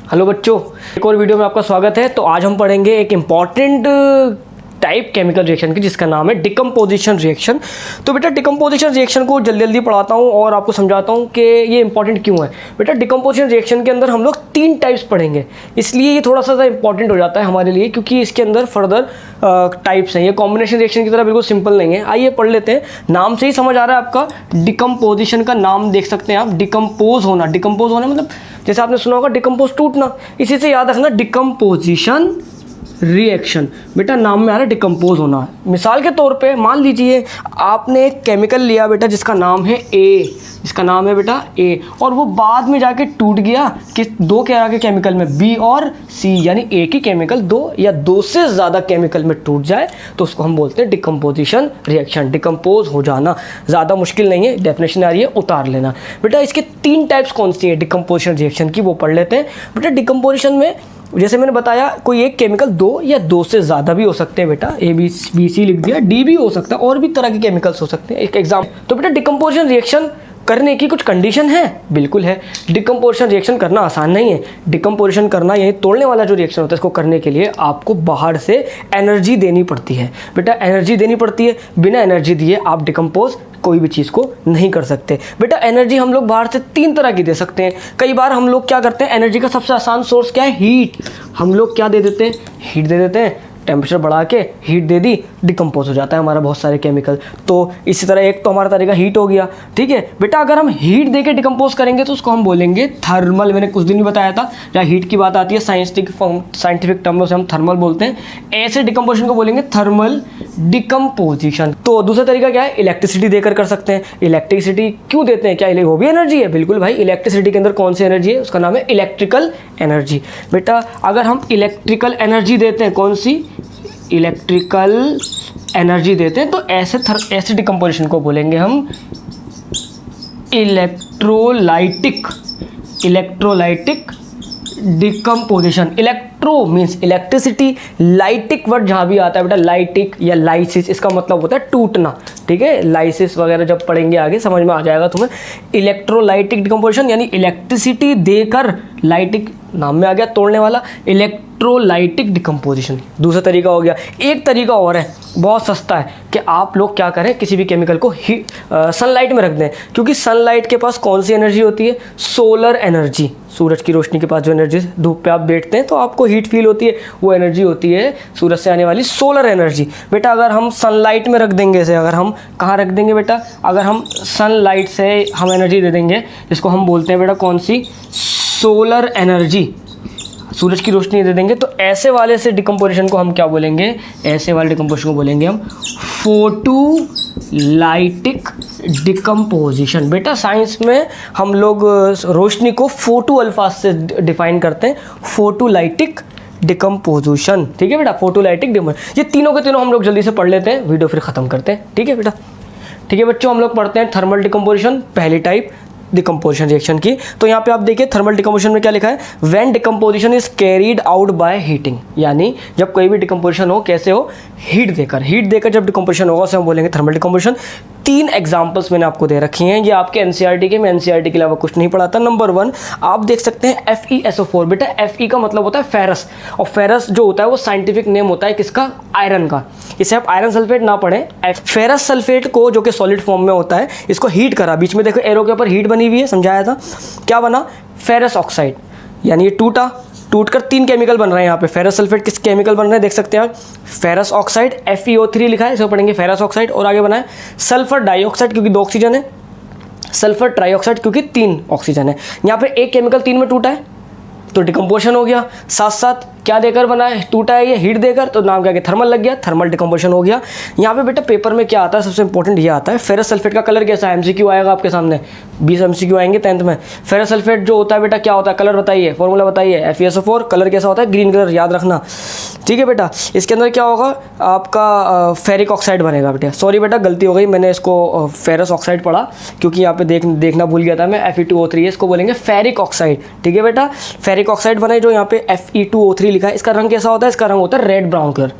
Hello बच्चों, एक और वीडियो में आपका स्वागत है। तो आज हम पढ़ेंगे एक इम्पॉर्टेंट टाइप केमिकल रिएक्शन की जिसका नाम है डिकम्पोजिशन रिएक्शन। तो बेटा डिकम्पोजिशन रिएक्शन को जल्दी जल्दी पढ़ाता हूँ और आपको समझाता हूँ कि ये इंपॉर्टेंट क्यों है। बेटा डिकम्पोजिशन रिएक्शन के अंदर हम लोग 3 टाइप्स पढ़ेंगे, इसलिए ये थोड़ा सा ज़्यादा इंपॉर्टेंट हो जाता है हमारे लिए, क्योंकि इसके अंदर फर्दर टाइप्स हैं। ये कॉम्बिनेशन रिएक्शन की तरह बिल्कुल सिंपल नहीं है। आइए पढ़ लेते हैं। नाम से ही समझ आ रहा है आपका, डिकम्पोजिशन का नाम देख सकते हैं आप, डिकम्पोज होना। डिकम्पोज होना मतलब जैसे आपने सुना होगा डिकम्पोज टूटना, इसी से याद रखना डिकम्पोजिशन रिएक्शन। बेटा नाम में आ रहा है डिकम्पोज होना। मिसाल के तौर पे मान लीजिए आपने एक केमिकल लिया बेटा जिसका नाम है ए, जिसका नाम है बेटा ए, और वो बाद में जाके टूट गया कि 2 क्या के केमिकल में, बी और सी, यानी एक ही केमिकल 2 या 2 से ज़्यादा केमिकल में टूट जाए तो उसको हम बोलते हैं डिकम्पोजिशन रिएक्शन। डिकम्पोज हो जाना ज़्यादा मुश्किल नहीं है, डेफिनेशन आ रही है, उतार लेना। बेटा इसके 3 टाइप्स कौन सी है डिकम्पोजिशन रिएक्शन की, वो पढ़ लेते हैं। बेटा डिकम्पोजिशन में जैसे मैंने बताया कोई एक केमिकल 2 या 2 से ज़्यादा भी हो सकते हैं। बेटा ए बी सी लिख दिया, डी भी हो सकता है, और भी तरह के केमिकल्स हो सकते हैं। एक एग्जाम तो बेटा डिकम्पोजिशन रिएक्शन करने की कुछ कंडीशन है, बिल्कुल है। डिकम्पोजिशन रिएक्शन करना आसान नहीं है। डिकम्पोजिशन करना, यानी तोड़ने वाला जो रिएक्शन होता है, इसको करने के लिए आपको बाहर से एनर्जी देनी पड़ती है। बेटा एनर्जी देनी पड़ती है, बिना एनर्जी दिए आप डिकम्पोज कोई भी चीज़ को नहीं कर सकते। बेटा एनर्जी हम लोग बाहर से 3 तरह की दे सकते हैं। कई बार हम लोग क्या करते हैं, एनर्जी का सबसे आसान सोर्स क्या है, हीट। हम लोग क्या दे देते हैं, हीट दे देते हैं, टेम्परेचर बढ़ा के हीट दे दी, डिकम्पोज हो जाता है हमारा बहुत सारे केमिकल। तो इसी तरह एक तो हमारा तरीका हीट हो गया, ठीक है। बेटा अगर हम हीट दे के डिकम्पोज करेंगे तो उसको हम बोलेंगे थर्मल। मैंने कुछ दिन भी बताया था, जहाँ हीट की बात आती है साइंटिफिक टर्म में उसे हम थर्मल बोलते हैं। ऐसे डिकम्पोजिशन को बोलेंगे थर्मल डिकम्पोजिशन। तो दूसरा तरीका क्या है, इलेक्ट्रिसिटी देकर कर सकते हैं। इलेक्ट्रिसिटी क्यों देते हैं, क्या वो भी एनर्जी है? बिल्कुल भाई, इलेक्ट्रिसिटी के अंदर कौन सी एनर्जी है, उसका नाम है इलेक्ट्रिकल एनर्जी। बेटा अगर हम इलेक्ट्रिकल एनर्जी देते हैं, कौन सी, इलेक्ट्रिकल एनर्जी देते हैं, तो ऐसे डिकम्पोजिशन को बोलेंगे हम electrolytic decomposition. Electro means electricity, lytic word जहाँ भी आता है बेटा, लाइटिक या लाइसिस, इसका मतलब होता है टूटना, ठीक है। लाइसिस वगैरह जब पढ़ेंगे आगे समझ में आ जाएगा तुम्हें। इलेक्ट्रोलाइटिक डिकम्पोजिशन यानी इलेक्ट्रिसिटी देकर, लाइटिक नाम में आ गया तोड़ने वाला, इलेक्ट्रोलाइटिक डिकम्पोजिशन दूसरा तरीका हो गया। एक तरीका और है, बहुत सस्ता है, कि आप लोग क्या करें, किसी भी केमिकल को सनलाइट में रख दें, क्योंकि सनलाइट के पास कौन सी एनर्जी होती है, सोलर एनर्जी। सूरज की रोशनी के पास जो एनर्जी, धूप पे आप बैठते हैं तो आपको हीट फील होती है, वो एनर्जी होती है सूरज से आने वाली सोलर एनर्जी। बेटा अगर हम सनलाइट में रख देंगे इसे, अगर हम कहाँ रख देंगे बेटा, अगर हम सनलाइट से हम एनर्जी दे देंगे, जिसको हम बोलते हैं बेटा कौन सी, सोलर एनर्जी, सूरज की रोशनी दे देंगे, तो ऐसे वाले से डिकम्पोजिशन को हम क्या बोलेंगे, ऐसे वाले डिकम्पोजिशन को बोलेंगे हम फोटोलाइटिक डिकम्पोजिशन। बेटा साइंस में हम लोग रोशनी को फोटो अल्फाज से डिफाइन करते हैं, फोटोलाइटिक डिकम्पोजिशन, ठीक है बेटा, फोटोलाइटिक डिकम्पोजिशन। ये तीनों के तीनों हम लोग जल्दी से पढ़ लेते हैं, वीडियो फिर ख़त्म करते हैं, ठीक है बेटा। ठीक है बच्चों, हम लोग पढ़ते हैं थर्मल डिकम्पोजिशन, पहली टाइप डिकम्पोजिशन रिएक्शन की। तो यहाँ पे आप देखिए थर्मल डिकम्पोजिशन में क्या लिखा है, when decomposition is carried out by heating, यानी जब कोई भी डिकम्पोजिशन हो, कैसे हो, हीट देकर जब डिकम्पोजिशन होगा उसे हम बोलेंगे थर्मल डिकम्पोजिशन। 3 एग्जाम्पल्स मैंने आपको दे रखी हैं, ये आपके एनसीईआरटी के, मैं एनसीईआरटी के अलावा कुछ नहीं पढ़ाता। नंबर 1 आप देख सकते हैं FeSO4। बेटा Fe का मतलब होता है फेरस, और फेरस जो होता है वो साइंटिफिक नेम होता है किसका, आयरन का। इसे आप आयरन सल्फेट ना पढ़ें, फेरस सल्फेट को जो कि सॉलिड फॉर्म में होता है, इसको हीट करा, बीच में देखो एरो के ऊपर हीट बनी हुई है, समझाया था, क्या बना, फेरस ऑक्साइड, यानी ये टूटकर 3 केमिकल बन रहे हैं। यहाँ पे फेरस सल्फेट किस केमिकल बन रहे हैं देख सकते हैं आप, फेरस ऑक्साइड, FeO3 लिखा है, इसको पढ़ेंगे फेरस ऑक्साइड, और आगे बना है सल्फर डाइऑक्साइड क्योंकि 2 ऑक्सीजन है, सल्फर ट्राइऑक्साइड क्योंकि 3 ऑक्सीजन है। यहाँ पे एक केमिकल 3 में टूटा है तो डिकम्पोजिशन हो गया, साथ साथ क्या देकर बना है, टूटा है ये हीट देकर, तो नाम क्या, थर्मल लग गया, थर्मल डिकम्पोजिशन हो गया। यहाँ पे बेटा पेपर में क्या आता है, सबसे इंपॉर्टेंट ये आता है, फेरस सल्फेट का कलर कैसा है, MCQ आएगा आपके सामने, 20 MCQ आएंगे 10th में। फेरस सल्फेट जो होता है बेटा क्या होता है, कलर बताइए, फॉर्मूला बताइए, FeSO4, कलर कैसा होता है, ग्रीन कलर, याद रखना, ठीक है बेटा। इसके अंदर क्या होगा, आपका फेरिक ऑक्साइड बनेगा बेटा, सॉरी बेटा गलती हो गई, मैंने इसको फेरस ऑक्साइड पढ़ा क्योंकि यहाँ पे देखना भूल गया था मैं, Fe2O3 है, इसको बोलेंगे फेरिक ऑक्साइड, ठीक है बेटा। फेरिक ऑक्साइड बने जो यहाँ पे Fe2O3 लिखा है, इसका रंग कैसा होता है, इसका रंग होता है रेड ब्राउन कलर,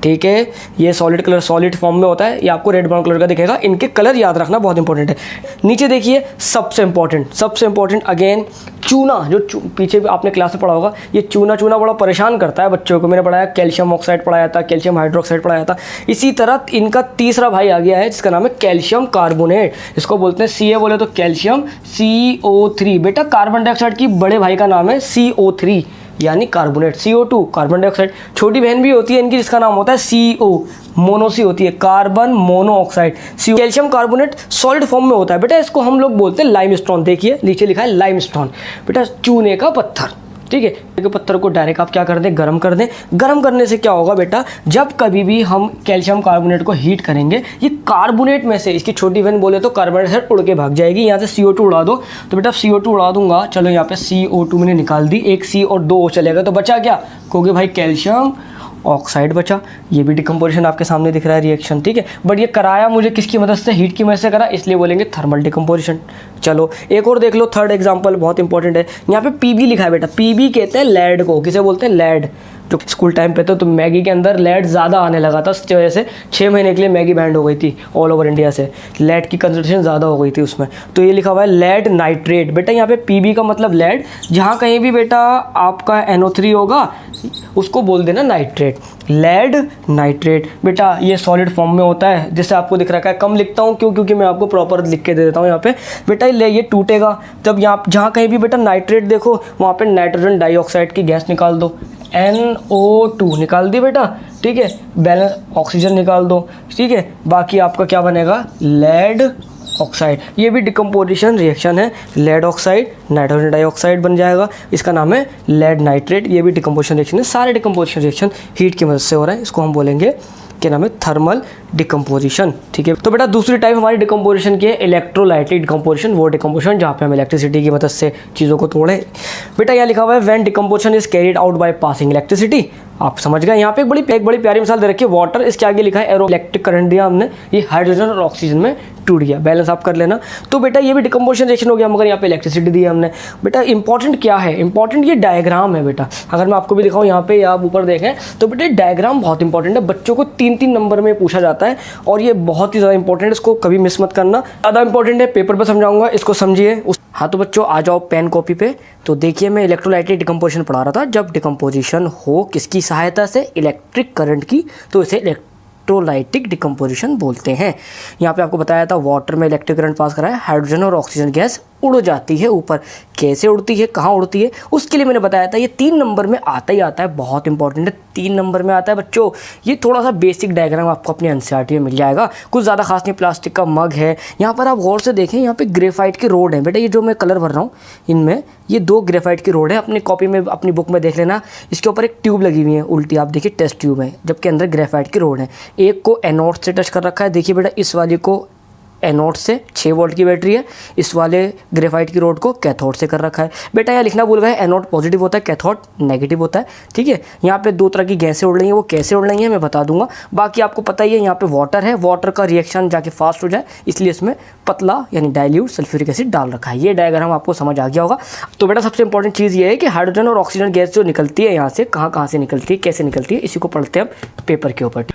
ठीक है, ये सॉलिड कलर सॉलिड फॉर्म में होता है, ये आपको रेड ब्राउन कलर का दिखेगा। इनके कलर याद रखना बहुत इंपॉर्टेंट है। नीचे देखिए सबसे इंपॉर्टेंट अगेन चूना, जो पीछे भी आपने क्लास में पढ़ा होगा, ये चूना बड़ा परेशान करता है बच्चों को। मैंने पढ़ाया कैल्शियम ऑक्साइड पढ़ाया था, कैल्शियम हाइड्रोक्साइड पढ़ाया था। इसी तरह इनका तीसरा भाई आ गया है जिसका नाम है कैल्शियम कार्बोनेट। इसको बोलते हैं Ca बोले तो कैल्शियम CO3। बेटा कार्बन डाइऑक्साइड की बड़े भाई का नाम है CO3 यानी कार्बोनेट। CO2 carbon dioxide. छोटी बहन भी होती है इनकी जिसका नाम होता है CO, मोनोसी होती है, carbon monoxide. Calcium carbonate solid form में होता है बेटा, इसको हम लोग बोलते हैं लाइमस्टोन। देखिए नीचे लिखा है लाइमस्टोन, बेटा चूने का पत्थर। ठीक है, के पत्थर को डायरेक्ट आप क्या कर दें, गर्म कर दें। गर्म करने से क्या होगा बेटा, जब कभी भी हम कैल्शियम कार्बोनेट को हीट करेंगे, ये कार्बोनेट में से इसकी छोटी बहन बोले तो कार्बोनेट से उड़ के भाग जाएगी। यहाँ से CO2 उड़ा दो, तो बेटा CO2 उड़ा दूंगा, चलो यहाँ पे CO2 मैंने निकाल दी, एक C और 2 O चलेगा, तो बचा क्या, कहोगे भाई कैल्शियम ऑक्साइड बचा। ये भी डिकम्पोजिशन आपके सामने दिख रहा है रिएक्शन। ठीक है, बट ये कराया मुझे किसकी मदद से, हीट की मदद से करा, इसलिए बोलेंगे थर्मल डिकम्पोजिशन। चलो एक और देख लो, थर्ड एग्जांपल बहुत इंपॉर्टेंट है। यहाँ पे PB लिखा है बेटा, PB कहते हैं लेड को। किसे बोलते हैं, लेड। जो स्कूल टाइम पे तो मैगी के अंदर लेड ज़्यादा आने लगा था, इसकी वजह से 6 महीने के लिए मैगी बैंड हो गई थी ऑल ओवर इंडिया से। लेड की कंसंट्रेशन ज़्यादा हो गई थी उसमें, तो ये लिखा हुआ है लेड नाइट्रेट। बेटा यहाँ पे PB का मतलब लेड, जहाँ कहीं भी बेटा आपका NO3 होगा उसको बोल देना नाइट्रेट, लेड नाइट्रेट। बेटा ये सॉलिड फॉर्म में होता है, जिससे आपको दिख रखा है। कम लिखता हूँ क्योंकि मैं आपको प्रॉपर लिख के दे देता हूँ यहाँ पे। बेटा ये टूटेगा तब यहाँ जहाँ कहीं भी बेटा नाइट्रेट देखो, वहाँ पे नाइट्रोजन डाइऑक्साइड की गैस निकाल दो, NO2 निकाल दी बेटा। ठीक है, बैलेंस ऑक्सीजन निकाल दो। ठीक है, बाकी आपका क्या बनेगा, लेड ऑक्साइड। ये भी डिकम्पोजिशन रिएक्शन है, लेड ऑक्साइड नाइट्रोजन डाइऑक्साइड बन जाएगा, इसका नाम है लेड नाइट्रेट। ये भी डिकम्पोजिशन रिएक्शन है। सारे डिकम्पोजिशन रिएक्शन हीट की मदद से हो रहा है, इसको हम बोलेंगे क्या नाम है, थर्मल डिकम्पोजिशन। ठीक है, तो बेटा दूसरी टाइप हमारी डिकम्पोजिशन की है इलेक्ट्रोलाइटिक डिकम्पोजिशन। वो डिकम्पोजिशन जहाँ पे हम इलेक्ट्रिसिटी की मदद से चीज़ों को तोड़े। बेटा यहाँ लिखा हुआ है when decomposition is carried out by passing electricity. आप समझ गए। यहाँ पे एक बड़ी प्यारी मिसाल दे रखी है, वाटर। इसके आगे लिखा है एरो इलेक्ट्रिक करंट दिया हमने, ये हाइड्रोजन और ऑक्सीजन में टूट गया। बैलेंस आप कर लेना। तो बेटा ये भी डिकम्पोजिशन रिएक्शन हो गया, मगर यहाँ पे इलेक्ट्रिसिटी दी है हमने। बेटा इंपॉर्टेंट क्या है, इंपॉर्टेंट ये डायग्राम है बेटा। अगर मैं आपको भी दिखाऊँ यहाँ पे या आप ऊपर देखें तो बेटा डायग्राम बहुत इंपॉर्टेंट है, बच्चों को 3-3 नंबर में पूछा जाता है और ये बहुत ही ज़्यादा इंपॉर्टेंट है, इसको कभी मिस मत करना। ज़्यादा इंपॉर्टेंट है, पेपर पर समझाऊंगा, इसको समझिए। हाँ तो बच्चों आ जाओ पेन कॉपी पे। तो देखिए मैं इलेक्ट्रोलाइटिक डिकम्पोजिशन पढ़ा रहा था। जब डिकम्पोजिशन हो किसकी सहायता से, इलेक्ट्रिक करंट की, तो इसे इलेक्ट्रोलाइटिक डिकम्पोजिशन बोलते हैं। यहाँ पे आपको बताया था वाटर में इलेक्ट्रिक करंट पास करा है, हाइड्रोजन और ऑक्सीजन गैस उड़ जाती है ऊपर। कैसे उड़ती है, कहाँ उड़ती है, उसके लिए मैंने बताया था। ये 3 नंबर में आता ही आता है, बहुत इंपॉर्टेंट है, 3 नंबर में आता है बच्चों। ये थोड़ा सा बेसिक डायग्राम आपको अपनी NCERT में मिल जाएगा, कुछ ज़्यादा खास नहीं। प्लास्टिक का मग है, यहाँ पर आप गौर से देखें, यहाँ पे ग्रेफाइट की रोड है बेटा। ये जो मैं कलर भर रहा हूँ इनमें, ये 2 ग्रेफाइट की रोड है। अपनी कॉपी में अपनी बुक में देख लेना। इसके ऊपर एक ट्यूब लगी हुई है उल्टी, आप देखिए टेस्ट ट्यूब है, जबकि अंदर ग्रेफाइट की रोड है। एक को एनोड से टच कर रखा है, देखिए बेटा इस वाली को एनोड से 6 वोल्ट की बैटरी है, इस वाले ग्रेफाइट की रोड को कैथोड से कर रखा है। बेटा यहाँ लिखना भूल गए, एनोड पॉजिटिव होता है, कैथोड नेगेटिव होता है। ठीक है, यहाँ पे 2 तरह की गैसें उड़ रही हैं, वो कैसे उड़ रही हैं मैं बता दूंगा। बाकी आपको पता ही है, यहाँ पे वाटर है, वाटर का रिएक्शन जाके फास्ट हो जाए इसलिए इसमें पतला यानी डाइल्यूट सल्फ्यूरिक एसिड डाल रखा है। ये डायग्राम आपको समझ आ गया होगा। तो बेटा सबसे इंपॉर्टेंट चीज़ ये है कि हाइड्रोजन और ऑक्सीजन गैस जो निकलती है यहाँ से, कहाँ से निकलती है, कैसे निकलती है, इसी को पढ़ते हैं हम पेपर के ऊपर।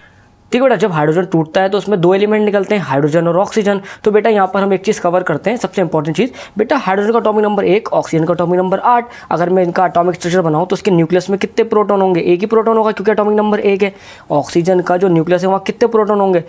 ठीक है बेटा, जब हाइड्रोजन टूटता है तो उसमें 2 एलिमेंट निकलते हैं, हाइड्रोजन और ऑक्सीजन। तो बेटा यहाँ पर हम एक चीज़ कवर करते हैं, सबसे इंपॉर्टेंट चीज़। बेटा हाइड्रोजन का एटॉमिक नंबर 1, ऑक्सीजन का एटॉमिक नंबर 8। अगर मैं इनका एटॉमिक स्ट्रक्चर बनाऊँ तो उसके न्यूक्लियस में कितने प्रोटॉन होंगे, एक ही प्रोटॉन होगा क्योंकि एटॉमिक नंबर 1 है। ऑक्सीजन का जो न्यूक्लियस है वहाँ कितने प्रोटॉन होंगे,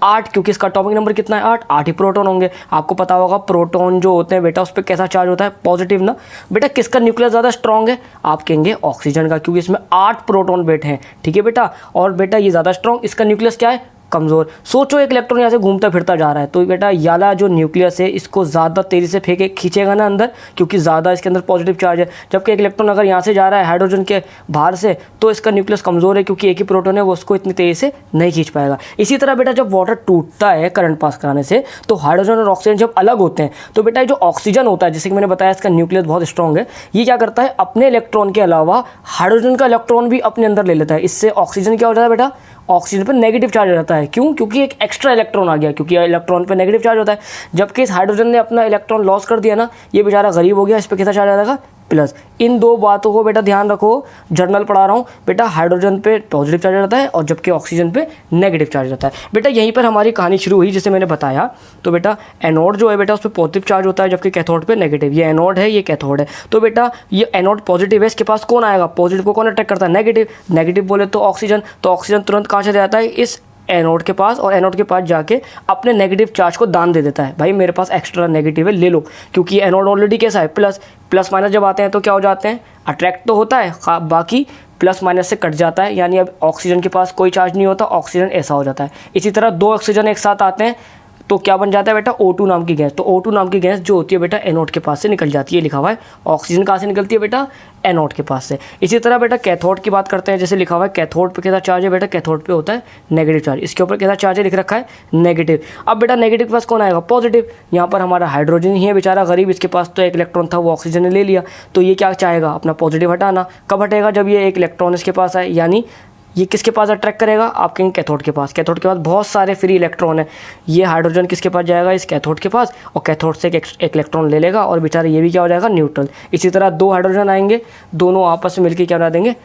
8, क्योंकि इसका एटॉमिक नंबर कितना है 8 ही प्रोटॉन होंगे। आपको पता होगा प्रोटॉन जो होते हैं बेटा उस पर कैसा चार्ज होता है, पॉजिटिव ना। बेटा किसका न्यूक्लियस ज़्यादा स्ट्रॉन्ग है, आप कहेंगे ऑक्सीजन का, क्योंकि इसमें 8 प्रोटॉन बैठे हैं। ठीक है बेटा, और बेटा ये ज़्यादा स्ट्रॉन्ग, इसका न्यूक्लियस क्या है, कमज़ोर। सोचो एक इलेक्ट्रॉन यहाँ से घूमता फिरता जा रहा है, तो बेटा याला जो न्यूक्लियस है इसको ज़्यादा तेज़ी से फेंके खींचेगा ना अंदर, क्योंकि ज़्यादा इसके अंदर पॉजिटिव चार्ज है। जबकि एक इलेक्ट्रॉन अगर यहाँ से जा रहा है हाइड्रोजन के बाहर से, तो इसका न्यूक्लियस कमज़ोर है, क्योंकि एक ही प्रोटॉन है, वो उसको इतनी तेज़ी से नहीं खींच पाएगा। इसी तरह बेटा जब वाटर टूटता है करंट पास कराने से, तो हाइड्रोजन और ऑक्सीजन जब अलग होते हैं, तो बेटा जो ऑक्सीजन होता है, जैसे कि मैंने बताया इसका न्यूक्लियस बहुत स्ट्रॉन्ग है, ये क्या करता है, अपने इलेक्ट्रॉन के अलावा हाइड्रोजन का इलेक्ट्रॉन भी अपने अंदर ले लेता है। इससे ऑक्सीजन क्या हो जाता है बेटा, ऑक्सीजन पर नेगेटिव चार्ज हो जाता है। क्यों, क्योंकि एक एक्स्ट्रा इलेक्ट्रॉन आ गया, क्योंकि इलेक्ट्रॉन पे नेगेटिव चार्ज होता है। जबकि इस हाइड्रोजन ने अपना इलेक्ट्रॉन लॉस कर दिया ना, ये बेचारा गरीब हो गया, इस पर कितना चार्ज आ जाएगा, प्लस। इन दो बातों को बेटा ध्यान रखो, जर्नल पढ़ा रहा हूँ बेटा, हाइड्रोजन पे पॉजिटिव चार्ज रहता है और जबकि ऑक्सीजन पे नेगेटिव चार्ज रहता है। बेटा यहीं पर हमारी कहानी शुरू हुई जिसे मैंने बताया। तो बेटा एनोड जो है बेटा उस पर पॉजिटिव चार्ज होता है जबकि कैथोड पे नेगेटिव। ये एनोड है, ये कैथोड है। तो बेटा ये एनोड पॉजिटिव है, इसके पास कौन आएगा? पॉजिटिव को कौन अट्रैक्ट करता है? नेगेटिव। नेगेटिव बोले तो ऑक्सीजन, तो ऑक्सीजन तुरंत कहाँ चले जाता है? इस एनोड के पास, और एनोड के पास जाके अपने नेगेटिव चार्ज को दान दे देता है, भाई मेरे पास एक्स्ट्रा नेगेटिव है ले लो, क्योंकि एनोड ऑलरेडी कैसा है? प्लस। प्लस माइनस जब आते हैं तो क्या हो जाते हैं? अट्रैक्ट तो होता है, बाकी प्लस माइनस से कट जाता है, यानी अब ऑक्सीजन के पास कोई चार्ज नहीं होता, ऑक्सीजन ऐसा हो जाता है। इसी तरह दो ऑक्सीजन एक साथ आते हैं तो क्या बन जाता है बेटा? O2 नाम की गैस। तो O2 नाम की गैस जो होती है बेटा एनोड के पास से निकल जाती है, लिखा हुआ है। ऑक्सीजन कहाँ से निकलती है बेटा? एनोड के पास से। इसी तरह बेटा कैथोड की बात करते हैं, जैसे लिखा हुआ है कैथोड पे कैसा चार्ज है बेटा? कैथोड पे होता है नेगेटिव चार्ज। इसके ऊपर कैसा चार्ज है लिख रखा है? नेगेटिव। अब बेटा नेगेटिव के पास कौन आएगा? पॉजिटिव। यहाँ पर हमारा हाइड्रोजन ही है बेचारा गरीब, इसके पास तो एक इलेक्ट्रॉन था, वो ऑक्सीजन ने ले लिया, तो ये क्या चाहेगा? अपना पॉजिटिव हटाना। कब हटेगा? जब ये एक इलेक्ट्रॉन इसके पास आए, यानी ये किसके पास अट्रैक्ट करेगा? आप कहेंगे कैथोड के पास। कैथोड के पास बहुत सारे फ्री इलेक्ट्रॉन है, ये हाइड्रोजन किसके पास जाएगा? इस कैथोड के पास, और कैथोड से एक इलेक्ट्रॉन ले लेगा और बेचारा ये भी क्या हो जाएगा? न्यूट्रल। इसी तरह दो हाइड्रोजन आएंगे, दोनों आपस में मिलकर क्या बना देंगे?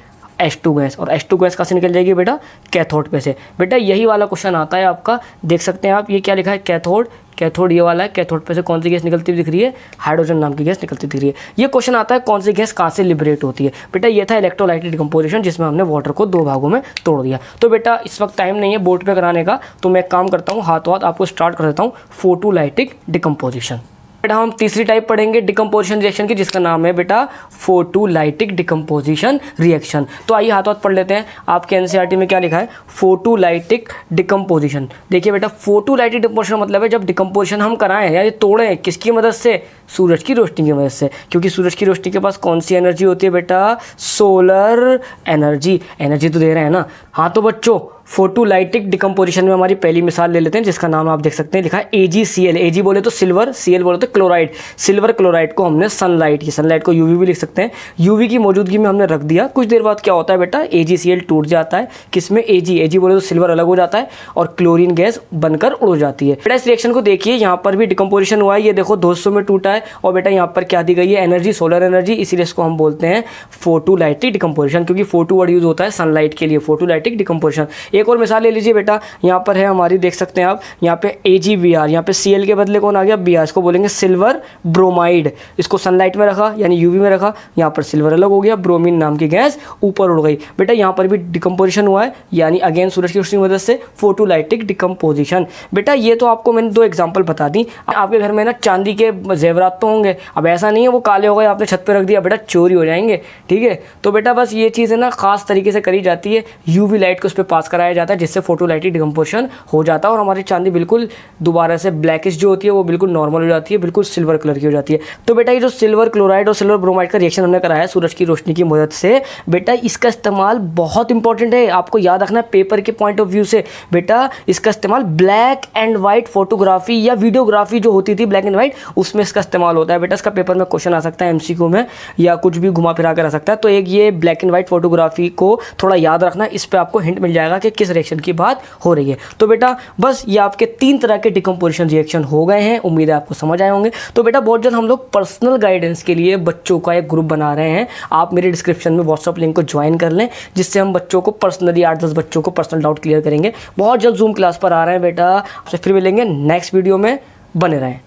H2 gas. और H2 गैस कहाँ से निकल जाएगी बेटा? कैथोड पे से। बेटा यही वाला क्वेश्चन आता है आपका, देख सकते हैं आप, ये क्या लिखा है? कैथोड। कैथोड ये वाला है, कैथोड पे से कौन सी गैस निकलती हुई दिख रही है? हाइड्रोजन नाम की गैस निकलती दिख रही है। ये क्वेश्चन आता है कौन सी गैस कहाँ से लिबरेट होती है? बेटा ये था इलेक्ट्रोलाइटिक डिकम्पोजिशन, जिसमें हमने वाटर को दो भागों में तोड़ दिया। तो बेटा इस वक्त टाइम नहीं है बोर्ड पे कराने का, तो मैं एक काम करता हूँ, हाथों हाथ आपको स्टार्ट कर देता हूँ फोटोलाइटिक डिकम्पोजिशन। बेटा हम तीसरी टाइप पढ़ेंगे डिकम्पोजिशन रिएक्शन की, जिसका नाम है बेटा फोटोलाइटिक डिकम्पोजिशन रिएक्शन। तो आइए हाथों हाथ पढ़ लेते हैं। आपके एनसीईआरटी में क्या लिखा है? Photolytic decomposition. देखिए बेटा फोटोलाइटिक डिकम्पोजिशन मतलब है जब डिकम्पोजिशन हम कराएं या ये तोड़ें, किसकी मदद से? सूरज की रोशनी की मदद से। क्योंकि सूरज की रोशनी के पास कौन सी एनर्जी होती है बेटा? Solar energy. एनर्जी तो दे रहे हैं ना। हाँ तो बच्चों फोटोलाइटिक डिकम्पोजिशन में हमारी पहली मिसाल ले लेते हैं, जिसका नाम आप देख सकते हैं, लिखा है AgCl। Ag बोले तो सिल्वर, Cl बोले तो क्लोराइड। सिल्वर क्लोराइड को हमने सनलाइट की, सनलाइट को UV भी लिख सकते हैं, UV की मौजूदगी में हमने रख दिया। कुछ देर बाद क्या होता है बेटा? AgCl टूट जाता है, किसमें? Ag बोले तो सिल्वर अलग हो जाता है और क्लोरीन गैस बनकर उड़ जाती है। बेटा इस रिएक्शन को देखिए, यहाँ पर भी डिकम्पोजिशन हुआ है, ये देखो 200 में टूटा है, और बेटा यहाँ पर क्या दी गई है? Energy, solar energy. इसीलिए इसको हम बोलते हैं फोटोलाइटिक डिकम्पोजिशन, क्योंकि फोटो वर्ड यूज होता है सनलाइट के लिए, फोटोलाइटिक डिकम्पोजिशन। एक और मिसाल ले लीजिए बेटा, यहाँ पर है हमारी, देख सकते हैं आप, यहाँ पे AgBr, यहाँ पे Cl के बदले कौन आ गया? Br। इसको बोलेंगे सिल्वर ब्रोमाइड। इसको सनलाइट में रखा यानी UV में रखा, यहाँ पर सिल्वर अलग हो गया, ब्रोमीन नाम की गैस ऊपर उड़ गई। बेटा यहाँ पर भी डिकम्पोजिशन हुआ है, यानी अगेन सूरज की रोशनी की मदद से फोटोलाइटिक डिकम्पोजिशन। बेटा ये तो आपको मैंने दो एग्जाम्पल बता दी। आपके घर में ना चांदी के जेवरात तो होंगे, अब ऐसा नहीं है वो काले हो गए आपने छत पर रख दिया, बेटा चोरी हो जाएंगे, ठीक है? तो बेटा बस ये चीज़ है ना खास तरीके से करी जाती है, UV लाइट को उस पर पास कराया जाता है, जिससे फोटोलाइटिक डिकम्पोजिशन हो जाता है और हमारी चांदी बिल्कुल दोबारा से ब्लैकिश जो होती है वो बिल्कुल नॉर्मल हो जाती है, बिल्कुल सिल्वर कलर की हो जाती है। तो बेटा ये जो सिल्वर क्लोराइड और सिल्वर ब्रोमाइड का रिएक्शन हमने कराया है सूरज की रोशनी की मदद से, बेटा इसका इस्तेमाल बहुत इंपॉर्टेंट है, आपको याद रखना है पेपर के पॉइंट ऑफ व्यू से। बेटा इसका इस्तेमाल ब्लैक एंड वाइट फोटोग्राफी या वीडियोग्राफी जो होती थी ब्लैक एंड वाइट, उसमें इसका इस्तेमाल होता है। बेटा इसका पेपर में क्वेश्चन आ सकता है MCQ में, या कुछ भी घुमा फिरा कर आ सकता है। तो एक ये ब्लैक एंड वाइट फोटोग्राफी को थोड़ा याद रखना, इस पर आपको हिंट मिल जाएगा कि किस रिएक्शन की बात हो रही है। तो बेटा बस ये आपके 3 तरह के डिकम्पोजिशन रिएक्शन हो गए हैं, उम्मीद है आपको समझ आए होंगे। तो बेटा बहुत जल्द हम लोग पर्सनल गाइडेंस के लिए बच्चों का एक ग्रुप बना रहे हैं, आप मेरे डिस्क्रिप्शन में व्हाट्सअप लिंक को ज्वाइन कर लें, जिससे हम बच्चों को पर्सनली 8-10 बच्चों को पर्सनल डाउट क्लियर करेंगे। बहुत जल्द जूम क्लास पर आ रहे हैं बेटा, आपसे फिर मिलेंगे नेक्स्ट वीडियो में, बने रहें।